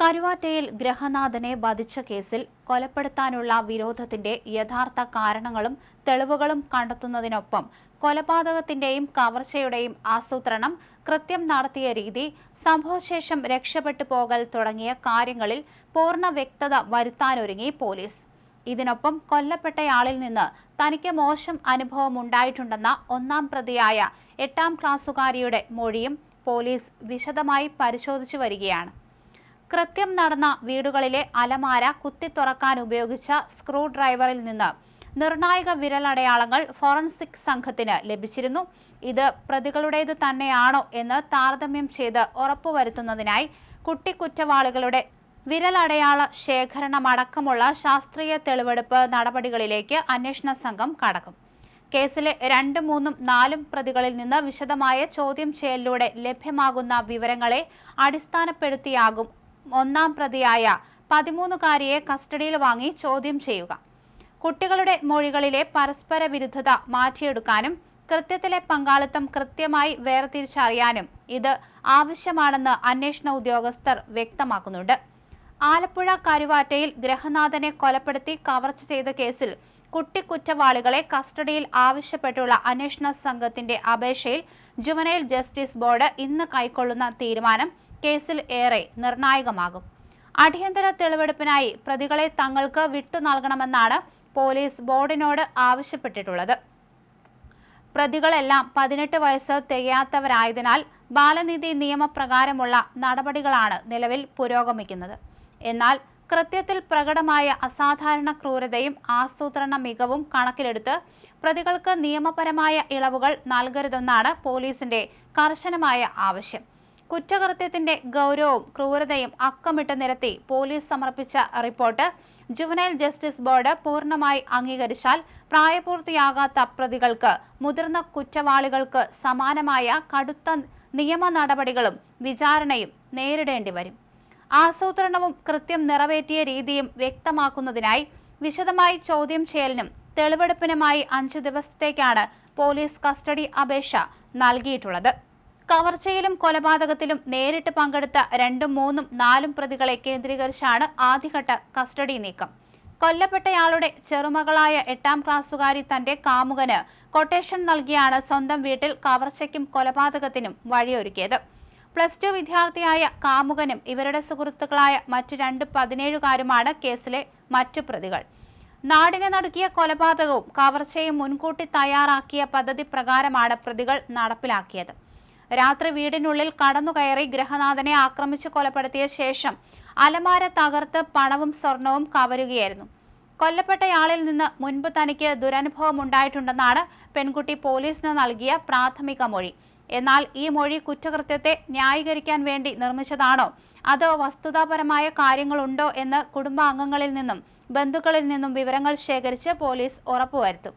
കരുവാറ്റയിൽ ഗൃഹനാഥനെ വധിച്ച കേസിൽ കൊലപ്പെടുത്താനുള്ള വിരോധത്തിന്റെ യഥാർത്ഥ കാരണങ്ങളും തെളിവുകളും കണ്ടെത്തുന്നതിനൊപ്പം കൊലപാതകത്തിന്റെയും കവർച്ചയുടെയും ആസൂത്രണം, കൃത്യം നടത്തിയ രീതി, സംഭവശേഷം രക്ഷപ്പെട്ടു പോകൽ തുടങ്ങിയ കാര്യങ്ങളിൽ പൂർണ്ണ വ്യക്തത വരുത്താനൊരുങ്ങി പോലീസ്. ഇതിനൊപ്പം കൊല്ലപ്പെട്ടയാളിൽ നിന്ന് തനിക്ക് മോശം അനുഭവമുണ്ടായിട്ടുണ്ടെന്ന ഒന്നാം പ്രതിയായ 8ാം ക്ലാസ്സുകാരിയുടെ മൊഴിയും പോലീസ് വിശദമായി പരിശോധിച്ചു വരികയാണ്. കൃത്യം നടന്ന വീടുകളിലെ അലമാര കുത്തിത്തുറക്കാൻ ഉപയോഗിച്ച സ്ക്രൂ ഡ്രൈവറിൽ നിന്ന് നിർണായക വിരലടയാളങ്ങൾ ഫോറൻസിക് സംഘത്തിന് ലഭിച്ചിരുന്നു. ഇത് പ്രതികളുടേത് തന്നെയാണോ എന്ന് താരതമ്യം ചെയ്ത് ഉറപ്പുവരുത്തുന്നതിനായി കുറ്റവാളികളുടെ വിരലടയാള ശേഖരണമടക്കമുള്ള ശാസ്ത്രീയ തെളിവെടുപ്പ് നടപടികളിലേക്ക് അന്വേഷണ സംഘം കടക്കും. കേസിലെ 2, 3, 4 പ്രതികളിൽ നിന്ന് വിശദമായ ചോദ്യം ചെയ്യലിലൂടെ ലഭ്യമാകുന്ന വിവരങ്ങളെ അടിസ്ഥാനപ്പെടുത്തിയാകും ഒന്നാം പ്രതിയായ 13-കാരിയെ കസ്റ്റഡിയിൽ വാങ്ങി ചോദ്യം ചെയ്യുക. കുട്ടികളുടെ മൊഴികളിലെ പരസ്പര വിരുദ്ധത മാറ്റിയെടുക്കാനും കൃത്യത്തിലെ പങ്കാളിത്തം കൃത്യമായി വേർതിരിച്ചറിയാനും ഇത് ആവശ്യമാണെന്ന് അന്വേഷണ ഉദ്യോഗസ്ഥർ വ്യക്തമാക്കുന്നുണ്ട്. ആലപ്പുഴ കരുവാറ്റയിൽ ഗൃഹനാഥനെ കൊലപ്പെടുത്തി കവർച്ച ചെയ്ത കേസിൽ കുറ്റവാളികളെ കസ്റ്റഡിയിൽ ആവശ്യപ്പെട്ടുള്ള അന്വേഷണ സംഘത്തിന്റെ അപേക്ഷയിൽ ജുവനൈൽ ജസ്റ്റിസ് ബോർഡ് ഇന്ന് കൈക്കൊള്ളുന്ന തീരുമാനം കേസിൽ ഏറെ നിർണായകമാകും. അടിയന്തര തെളിവെടുപ്പിനായി പ്രതികളെ തങ്ങൾക്ക് വിട്ടു നൽകണമെന്നാണ് പോലീസ് ബോർഡിനോട് ആവശ്യപ്പെട്ടിട്ടുള്ളത്. പ്രതികളെല്ലാം 18 വയസ്സ് തികയാത്തവരായതിനാൽ ബാലനീതി നിയമപ്രകാരമുള്ള നടപടികളാണ് നിലവിൽ പുരോഗമിക്കുന്നത്. എന്നാൽ കൃത്യത്തിൽ പ്രകടമായ അസാധാരണ ക്രൂരതയും ആസൂത്രണ മികവും കണക്കിലെടുത്ത് പ്രതികൾക്ക് നിയമപരമായ ഇളവുകൾ നൽകരുതെന്നാണ് പോലീസിന്റെ കർശനമായ ആവശ്യം. കുറ്റകൃത്യത്തിന്റെ ഗൗരവവും ക്രൂരതയും അക്കമിട്ട് നിരത്തി പോലീസ് സമർപ്പിച്ച റിപ്പോർട്ട് ജുവനൈൽ ജസ്റ്റിസ് ബോർഡ് പൂർണ്ണമായി അംഗീകരിച്ചാൽ പ്രായപൂർത്തിയാകാത്ത പ്രതികൾക്ക്, മുതിർന്ന കുറ്റവാളികൾക്ക് സമാനമായ കടുത്ത നിയമ നടപടികളും വിചാരണയും നേരിടേണ്ടി വരും. ആസൂത്രണവും കൃത്യം നിറവേറ്റിയ രീതിയും വ്യക്തമാക്കുന്നതിനായി വിശദമായി ചോദ്യം ചെയ്യലിനും തെളിവെടുപ്പിനുമായി 5 ദിവസത്തേക്കാണ് പോലീസ് കസ്റ്റഡി അപേക്ഷ നൽകിയിട്ടുള്ളത്. കവർച്ചയിലും കൊലപാതകത്തിലും നേരിട്ട് പങ്കെടുത്ത 2, 3, 4 പ്രതികളെ കേന്ദ്രീകരിച്ചാണ് ആദ്യഘട്ട കസ്റ്റഡി നീക്കം. കൊല്ലപ്പെട്ടയാളുടെ ചെറുമകളായ 8ാം ക്ലാസ്സുകാരി തന്റെ കാമുകന് കൊട്ടേഷൻ നൽകിയാണ് സ്വന്തം വീട്ടിൽ കവർച്ചയ്ക്കും കൊലപാതകത്തിനും വഴിയൊരുക്കിയത്. +2 വിദ്യാർത്ഥിയായ കാമുകനും ഇവരുടെ സുഹൃത്തുക്കളായ മറ്റു 2 17കാരുമാണ് കേസിലെ മറ്റു പ്രതികൾ. നാടിനെ നടുക്കിയ കൊലപാതകവും കവർച്ചയും മുൻകൂട്ടി തയ്യാറാക്കിയ പദ്ധതി പ്രകാരമാണ് പ്രതികൾ നടപ്പിലാക്കിയത്. രാത്രി വീടിനുള്ളിൽ കടന്നുകയറി ഗൃഹനാഥനെ ആക്രമിച്ചു കൊലപ്പെടുത്തിയ ശേഷം അലമാര തകർത്ത് പണവും സ്വർണവും കവരുകയായിരുന്നു. കൊല്ലപ്പെട്ടയാളിൽ നിന്ന് മുൻപ് തനിക്ക് ദുരനുഭവമുണ്ടായിട്ടുണ്ടെന്നാണ് പെൺകുട്ടി പോലീസിന് നൽകിയ പ്രാഥമിക മൊഴി. എന്നാൽ ഈ മൊഴി കുറ്റകൃത്യത്തെ ന്യായീകരിക്കാൻ വേണ്ടി നിർമ്മിച്ചതാണോ അതോ വസ്തുതാപരമായ കാര്യങ്ങളുണ്ടോ എന്ന് കുടുംബാംഗങ്ങളിൽ നിന്നും ബന്ധുക്കളിൽ നിന്നും വിവരങ്ങൾ ശേഖരിച്ച് പോലീസ് ഉറപ്പുവരുത്തും.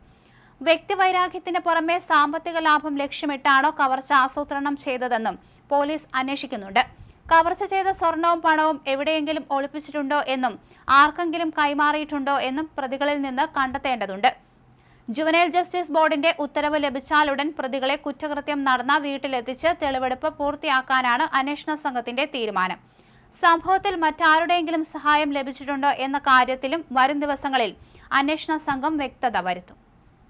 വ്യക്തിവൈരാഗ്യത്തിന് പുറമെ സാമ്പത്തിക ലാഭം ലക്ഷ്യമിട്ടാണോ കവർച്ച ആസൂത്രണം ചെയ്തതെന്നും പോലീസ് അന്വേഷിക്കുന്നുണ്ട്. കവർച്ച ചെയ്ത സ്വർണവും പണവും എവിടെയെങ്കിലും ഒളിപ്പിച്ചിട്ടുണ്ടോ എന്നും ആർക്കെങ്കിലും കൈമാറിയിട്ടുണ്ടോ എന്നും പ്രതികളിൽ നിന്ന് കണ്ടെത്തേണ്ടതുണ്ട്. ജുവനൈൽ ജസ്റ്റിസ് ബോർഡിന്റെ ഉത്തരവ് ലഭിച്ചാലുടൻ പ്രതികളെ കുറ്റകൃത്യം നടന്ന വീട്ടിലെത്തിച്ച് തെളിവെടുപ്പ് പൂർത്തിയാക്കാനാണ് അന്വേഷണ സംഘത്തിന്റെ തീരുമാനം. സംഭവത്തിൽ മറ്റാരുടെയെങ്കിലും സഹായം ലഭിച്ചിട്ടുണ്ടോ എന്ന കാര്യത്തിലും വരും ദിവസങ്ങളിൽ അന്വേഷണ സംഘം വ്യക്തത വരുത്തും.